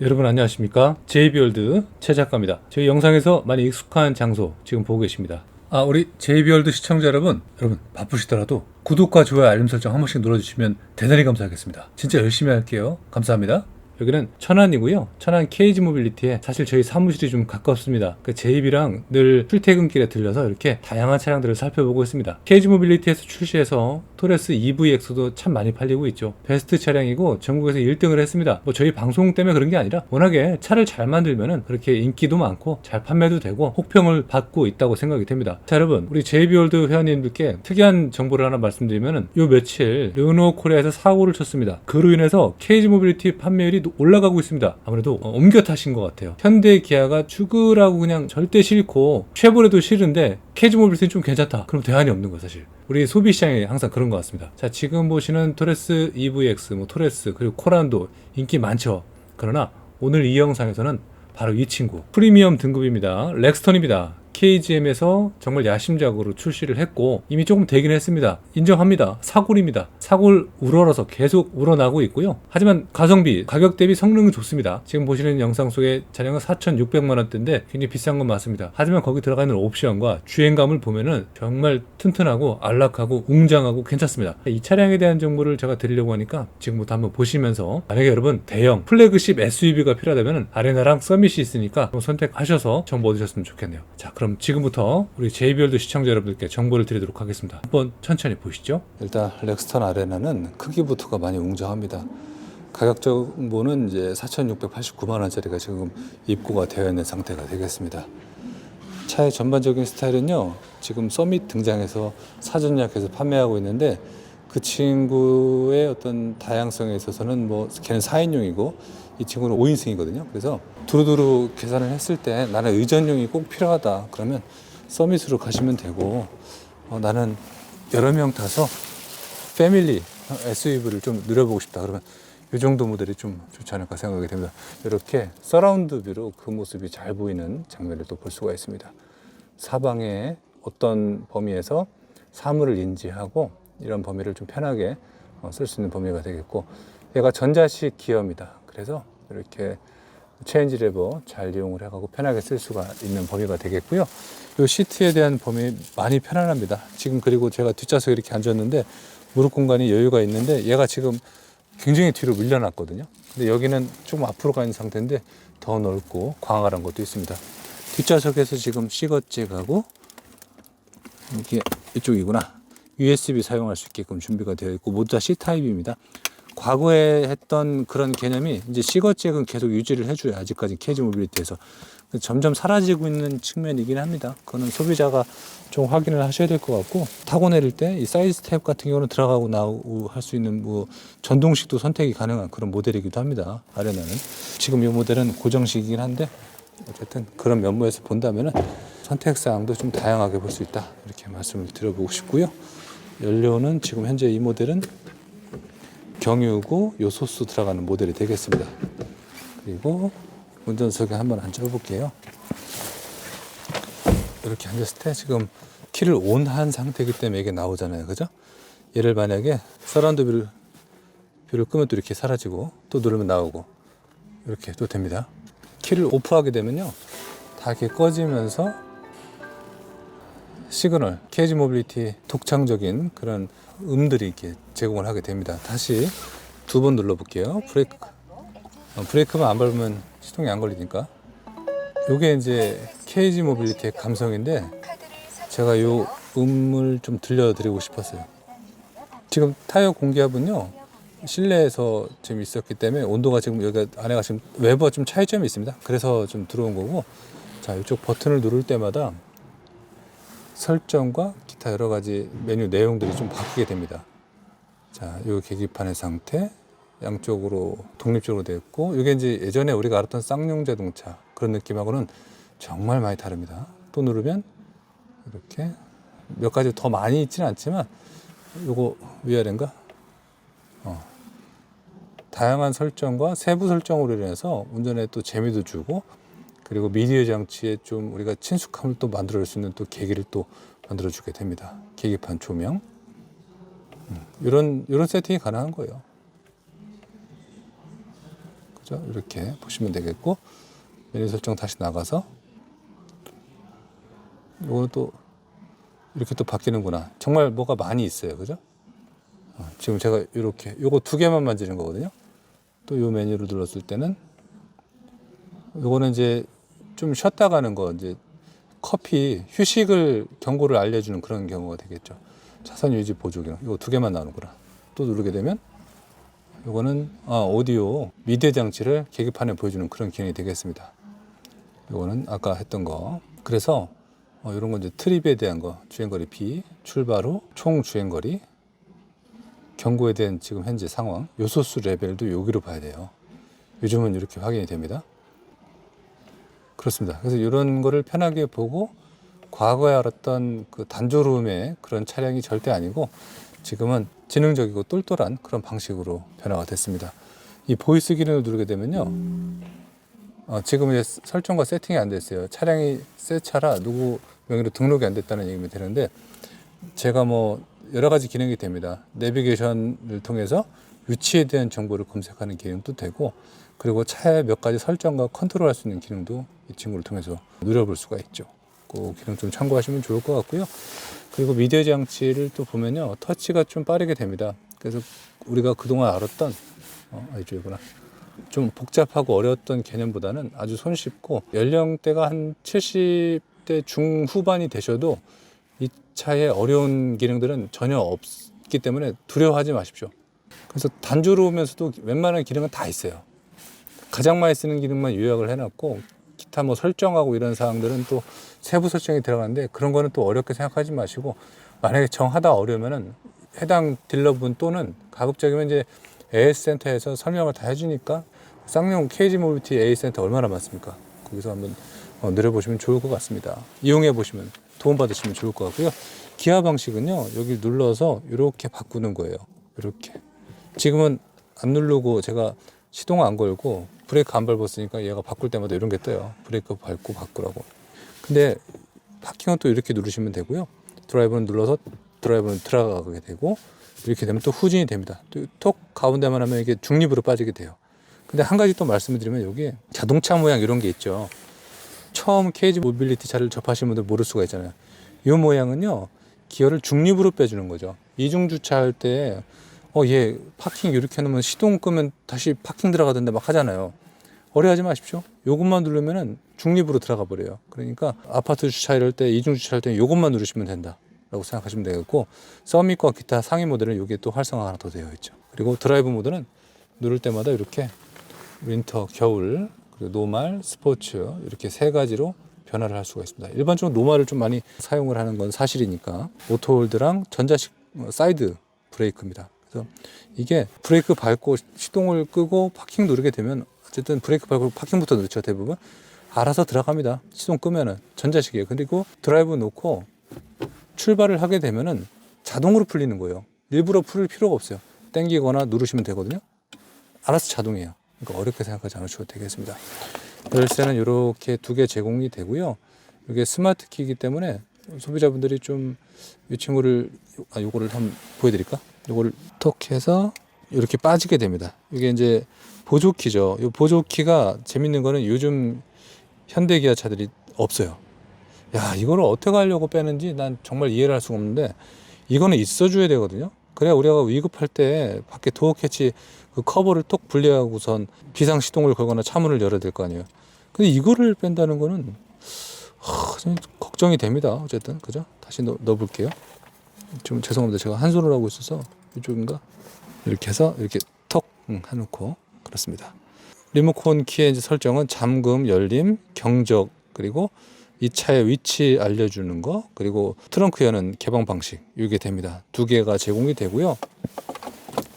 여러분 안녕하십니까? JB월드 최 작가입니다. 저희 영상에서 많이 익숙한 장소 지금 보고 계십니다. 우리 JB월드 시청자 여러분 바쁘시더라도 구독과 좋아요 알림 설정 한 번씩 눌러주시면 대단히 감사하겠습니다. 진짜 열심히 할게요. 감사합니다. 여기는 천안이고요. 천안 KG 모빌리티에 사실 저희 사무실이 좀 가깝습니다. 그 JB랑 늘 출퇴근길에 들려서 이렇게 다양한 차량들을 살펴보고 있습니다. KG 모빌리티에서 출시해서 토레스 EVX도 참 많이 팔리고 있죠. 베스트 차량이고 전국에서 1등을 했습니다. 뭐 저희 방송 때문에 그런 게 아니라 워낙에 차를 잘 만들면은 그렇게 인기도 많고 잘 판매도 되고 혹평을 받고 있다고 생각이 됩니다. 자, 여러분 우리 JB월드 회원님들께 특이한 정보를 하나 말씀드리면은 요 며칠 르노 코리아에서 사고를 쳤습니다. 그로 인해서 KG 모빌리티 판매율이 올라가고 있습니다. 아무래도 옮겨 타신 것 같아요. 현대 기아가 죽으라고 그냥 절대 싫고 쉐보레도 싫은데 KG 모빌리티는 좀 괜찮다. 그럼 대안이 없는 거예요, 사실. 우리 소비시장이 항상 그런 것 같습니다. 자, 지금 보시는 토레스 EVX, 토레스 그리고 코란도 인기 많죠. 그러나 오늘 이 영상에서는 바로 이 친구 프리미엄 등급입니다. 렉스턴입니다. KGM에서 정말 야심작으로 출시를 했고 이미 조금 되긴 했습니다. 인정합니다. 사골입니다. 사골 우러러서 계속 우러나고 있고요. 하지만 가성비, 가격 대비 성능은 좋습니다. 지금 보시는 영상 속의 차량은 4,600만 원대인데 굉장히 비싼 건 맞습니다. 하지만 거기 들어가 있는 옵션과 주행감을 보면은 정말 튼튼하고 안락하고 웅장하고 괜찮습니다. 이 차량에 대한 정보를 제가 드리려고 하니까 지금부터 한번 보시면서 만약에 여러분 대형 플래그십 SUV가 필요하다면 아레나랑 서밋이 있으니까 선택하셔서 정보 얻으셨으면 좋겠네요. 자, 그럼 지금부터 우리 JB월드 시청자 여러분들께 정보를 드리도록 하겠습니다. 한번 천천히 보시죠. 일단 렉스턴 아레나는 크기부터가 많이 웅장합니다. 가격 정보는 이제 4,689만 원짜리가 지금 입고가 되어 있는 상태가 되겠습니다. 차의 전반적인 스타일은요, 지금 서밋 등장해서 사전 예약해서 판매하고 있는데 그 친구의 어떤 다양성에 있어서는 걔는 4인용이고 이 친구는 5인승이거든요. 그래서 두루두루 계산을 했을 때 나는 의전용이 꼭 필요하다. 그러면 서밋으로 가시면 되고 나는 여러 명 타서 패밀리 SUV를 좀 누려보고 싶다. 그러면 이 정도 모델이 좀 좋지 않을까 생각이 됩니다. 이렇게 서라운드 뷰로 그 모습이 잘 보이는 장면을 또 볼 수가 있습니다. 사방에 어떤 범위에서 사물을 인지하고 이런 범위를 좀 편하게 쓸 수 있는 범위가 되겠고, 얘가 전자식 기어입니다. 그래서 이렇게 체인지 레버 잘 이용을 해가지고 편하게 쓸 수가 있는 범위가 되겠고요. 이 시트에 대한 범위 많이 편안합니다. 지금 그리고 제가 뒷좌석에 이렇게 앉았는데 무릎 공간이 여유가 있는데 얘가 지금 굉장히 뒤로 밀려났거든요. 근데 여기는 조금 앞으로 가 있는 상태인데 더 넓고 광활한 것도 있습니다. 뒷좌석에서 지금 시거잭하고 이게 이쪽이구나. USB 사용할 수 있게끔 준비가 되어 있고 모두 다 C타입입니다. 과거에 했던 그런 개념이 이제 시거잭은 계속 유지를 해줘요. 아직까지 KG 모빌리티에서 점점 사라지고 있는 측면이긴 합니다. 그거는 소비자가 좀 확인을 하셔야 될 것 같고, 타고 내릴 때 이 사이드 스텝 같은 경우는 들어가고 나오고 할 수 있는 전동식도 선택이 가능한 그런 모델이기도 합니다. 아레나는 지금 이 모델은 고정식이긴 한데 어쨌든 그런 면모에서 본다면은 선택 사항도 좀 다양하게 볼 수 있다, 이렇게 말씀을 드려보고 싶고요. 연료는 지금 현재 이 모델은 경유고 요소수 들어가는 모델이 되겠습니다. 그리고 운전석에 한번 앉아볼게요. 이렇게 앉았을 때 지금 키를 온한 상태이기 때문에 이게 나오잖아요, 그죠? 얘를 만약에 서라운드 뷰를 끄면 또 이렇게 사라지고 또 누르면 나오고 이렇게 또 됩니다. 키를 오프하게 되면요, 다 이렇게 꺼지면서 시그널, KG 모빌리티 독창적인 그런 음들이 이렇게 제공을 하게 됩니다. 다시 두 번 눌러볼게요. 브레이크만 안 밟으면 시동이 안 걸리니까. 이게 이제 KG 모빌리티의 감성인데 제가 이 음을 좀 들려드리고 싶었어요. 지금 타이어 공기압은요, 실내에서 지금 있었기 때문에 온도가 지금 여기 안에가 지금 외부와 좀 차이점이 있습니다. 그래서 좀 들어온 거고, 자, 이쪽 버튼을 누를 때마다 설정과 기타 여러 가지 메뉴 내용들이 좀 바뀌게 됩니다. 자, 요 계기판의 상태 양쪽으로 독립적으로 되어 있고, 이게 이제 예전에 우리가 알았던 쌍용 자동차 그런 느낌하고는 정말 많이 다릅니다. 또 누르면 이렇게 몇 가지 더 많이 있지는 않지만 요거 위아래인가? 다양한 설정과 세부 설정으로 인해서 운전에 또 재미도 주고, 그리고 미디어 장치에 좀 우리가 친숙함을 또 만들어낼 수 있는 또 계기를 또 만들어주게 됩니다. 계기판 조명, 이런 세팅이 가능한 거예요. 그죠? 이렇게 보시면 되겠고, 메뉴 설정 다시 나가서 이거는 또 이렇게 또 바뀌는구나. 정말 뭐가 많이 있어요, 그죠? 지금 제가 이렇게 요거 두 개만 만지는 거거든요. 또 요 메뉴를 눌렀을 때는 요거는 이제 좀 쉬었다 가는 거, 이제 커피 휴식을 경고를 알려주는 그런 경우가 되겠죠. 차선 유지 보조 기능 이거 두 개만 나오는구나. 또 누르게 되면 요거는 오디오 미디어 장치를 계기판에 보여주는 그런 기능이 되겠습니다. 요거는 아까 했던 거. 그래서 이런 건 이제 트립에 대한 거, 주행거리 B, 출발 후 총 주행거리, 경고에 대한 지금 현재 상황, 요소수 레벨도 여기로 봐야 돼요. 요즘은 이렇게 확인이 됩니다. 그렇습니다. 그래서 이런 거를 편하게 보고 과거에 알았던 그 단조로움의 그런 차량이 절대 아니고 지금은 지능적이고 똘똘한 그런 방식으로 변화가 됐습니다. 이 보이스 기능을 누르게 되면요. 지금 이제 설정과 세팅이 안 됐어요. 차량이 새 차라 누구 명의로 등록이 안 됐다는 얘기면 되는데 제가 뭐 여러 가지 기능이 됩니다. 내비게이션을 통해서 위치에 대한 정보를 검색하는 기능도 되고 그리고 차의 몇 가지 설정과 컨트롤할 수 있는 기능도 이 친구를 통해서 누려볼 수가 있죠. 그 기능 좀 참고하시면 좋을 것 같고요. 그리고 미디어 장치를 또 보면요. 터치가 좀 빠르게 됩니다. 그래서 우리가 그동안 알았던 이쪽이구나. 좀 복잡하고 어려웠던 개념보다는 아주 손쉽고 연령대가 한 70대 중후반이 되셔도 이 차의 어려운 기능들은 전혀 없기 때문에 두려워하지 마십시오. 그래서 단조로우면서도 웬만한 기능은 다 있어요. 가장 많이 쓰는 기능만 요약을 해놨고 기타 뭐 설정하고 이런 사항들은 또 세부 설정이 들어가는데 그런 거는 또 어렵게 생각하지 마시고 만약에 정하다 어려우면은 해당 딜러분 또는 가급적이면 이제 AS센터에서 설명을 다 해주니까 쌍용 KG 모빌리티 AS센터 얼마나 많습니까? 거기서 한번 누려보시면 좋을 것 같습니다. 이용해 보시면 도움 받으시면 좋을 것 같고요. 기아 방식은요 여기 눌러서 이렇게 바꾸는 거예요. 이렇게 지금은 안 누르고 제가 시동 안 걸고 브레이크 안 밟았으니까 얘가 바꿀 때마다 이런 게 떠요. 브레이크 밟고 바꾸라고. 근데 파킹은 또 이렇게 누르시면 되고요. 드라이브는 눌러서 드라이브는 들어가게 되고 이렇게 되면 또 후진이 됩니다. 또 톡 가운데만 하면 이게 중립으로 빠지게 돼요. 근데 한 가지 또 말씀을 드리면 여기 자동차 모양 이런 게 있죠. 처음 KG 모빌리티 차를 접하시는 분들 모를 수가 있잖아요. 이 모양은요 기어를 중립으로 빼주는 거죠. 이중 주차할 때 얘 파킹 이렇게 해놓으면 시동 끄면 다시 파킹 들어가던데 막 하잖아요. 어려워하지 마십시오. 요것만 누르면은 중립으로 들어가 버려요. 그러니까 아파트 주차 이럴 때 이중 주차할 때 요것만 누르시면 된다 라고 생각하시면 되겠고 서밋과 기타 상위 모델은 여기에 또 활성화 하나 더 되어 있죠. 그리고 드라이브 모드는 누를 때마다 이렇게 윈터, 겨울, 그리고 노말, 스포츠 이렇게 세 가지로 변화를 할 수가 있습니다. 일반적으로 노말을 좀 많이 사용을 하는 건 사실이니까 오토홀드랑 전자식 사이드 브레이크입니다. 그래서 이게 브레이크 밟고 시동을 끄고 파킹 누르게 되면 어쨌든 브레이크 밟고 파킹부터 넣죠. 대부분 알아서 들어갑니다. 시동 끄면은 전자식이에요. 그리고 드라이브 놓고 출발을 하게 되면은 자동으로 풀리는 거예요. 일부러 풀 필요가 없어요. 땡기거나 누르시면 되거든요. 알아서 자동이에요. 그러니까 어렵게 생각하지 않으셔도 되겠습니다. 열쇠는 이렇게 두 개 제공이 되고요. 이게 스마트 키이기 때문에 소비자분들이 좀 이 친구를 요거를 한번 보여드릴까? 요거를 톡 해서 이렇게 빠지게 됩니다. 이게 이제 보조키죠. 이 보조키가 재밌는 거는 요즘 현대기아 차들이 없어요. 야, 이거를 어떻게 하려고 빼는지 난 정말 이해를 할 수가 없는데 이거는 있어줘야 되거든요. 그래야 우리가 위급할 때 밖에 도어 캐치 그 커버를 톡 분리하고선 비상 시동을 걸거나 차문을 열어야 될 거 아니에요. 근데 이거를 뺀다는 거는 좀 걱정이 됩니다. 어쨌든 그죠? 다시 넣어볼게요. 좀 죄송합니다. 제가 한 손으로 하고 있어서 이쪽인가? 이렇게 해서 이렇게 톡 해놓고 그렇습니다. 리모컨 키의 설정은 잠금, 열림, 경적 그리고 이 차의 위치 알려주는 거 그리고 트렁크 여는 개방 방식 이게 됩니다. 두 개가 제공이 되고요.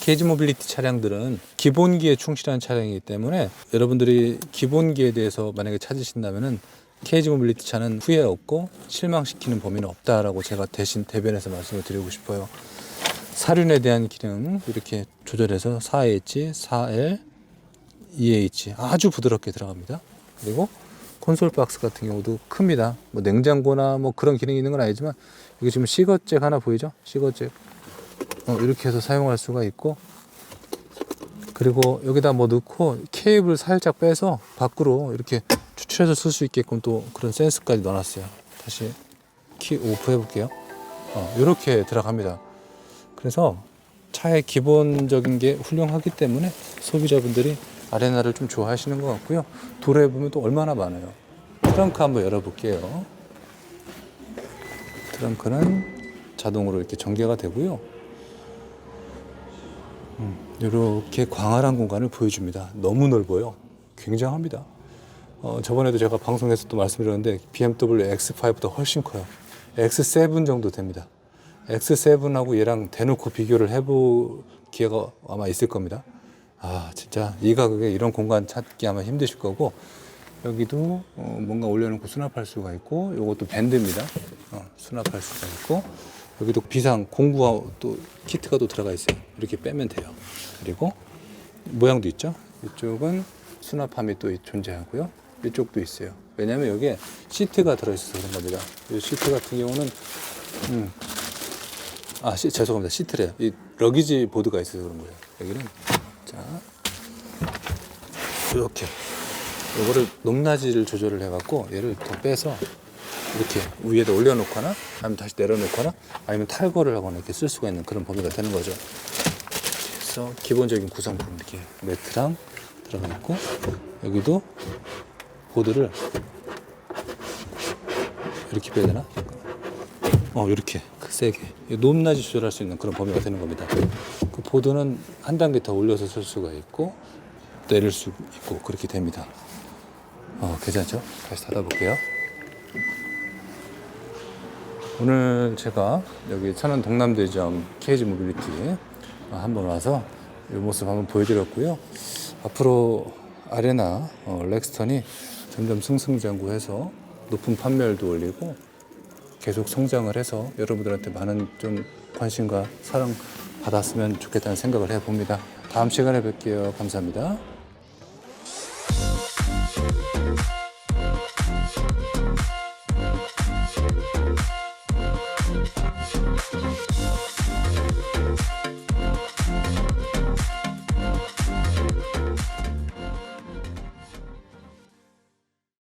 KG 모빌리티 차량들은 기본기에 충실한 차량이기 때문에 여러분들이 기본기에 대해서 만약에 찾으신다면은 KG 모빌리티 차는 후회 없고 실망시키는 범위는 없다라고 제가 대신 대변해서 말씀을 드리고 싶어요. 사륜에 대한 기능 이렇게 조절해서 4H, 4L, 2H 아주 부드럽게 들어갑니다. 그리고 콘솔 박스 같은 경우도 큽니다. 뭐 냉장고나 뭐 그런 기능이 있는 건 아니지만 여기 지금 시거잭 하나 보이죠? 시거잭 이렇게 해서 사용할 수가 있고 그리고 여기다 뭐 넣고 케이블 살짝 빼서 밖으로 이렇게 추출해서 쓸 수 있게끔 또 그런 센스까지 넣어놨어요. 다시 키 오프 해볼게요. 이렇게 들어갑니다. 그래서 차의 기본적인 게 훌륭하기 때문에 소비자분들이 아레나를 좀 좋아하시는 것 같고요. 도로에 보면 또 얼마나 많아요. 트렁크 한번 열어볼게요. 트렁크는 자동으로 이렇게 전개가 되고요. 이렇게 광활한 공간을 보여줍니다. 너무 넓어요. 굉장합니다. 저번에도 제가 방송에서 또 말씀드렸는데 BMW X5보다 훨씬 커요. X7 정도 됩니다. X7하고 얘랑 대놓고 비교를 해볼 기회가 아마 있을 겁니다. 진짜 이 가격에 이런 공간 찾기 아마 힘드실 거고, 여기도 뭔가 올려놓고 수납할 수가 있고, 요것도 밴드입니다. 수납할 수가 있고, 여기도 비상 공구와 또 키트가 또 들어가 있어요. 이렇게 빼면 돼요. 그리고 모양도 있죠. 이쪽은 수납함이 또 존재하고요. 이쪽도 있어요. 왜냐하면 여기에 시트가 들어있어서 그런 겁니다. 이 시트 같은 경우는 죄송합니다. 시트래요. 이 러기지 보드가 있어서 그런 거예요. 여기는 자 이렇게 요거를 높낮이를 조절을 해갖고 얘를 더 빼서 이렇게 위에다 올려놓거나 아니면 다시 내려놓거나 아니면 탈거를 하거나 이렇게 쓸 수가 있는 그런 범위가 되는 거죠. 그래서 기본적인 구성품 이렇게 매트랑 들어가 있고, 여기도 보드를 이렇게 빼야 되나? 이렇게 세게 높낮이 조절할 수 있는 그런 범위가 되는 겁니다. 그 보드는 한 단계 더 올려서 쓸 수가 있고 내릴 수 있고 그렇게 됩니다. 괜찮죠? 다시 닫아볼게요. 오늘 제가 여기 천안 동남대점 KG 모빌리티 한번 와서 이 모습 한번 보여드렸고요. 앞으로 아레나 렉스턴이 점점 승승장구해서 높은 판매율도 올리고 계속 성장을 해서 여러분들한테 많은 좀 관심과 사랑 받았으면 좋겠다는 생각을 해봅니다. 다음 시간에 뵐게요. 감사합니다.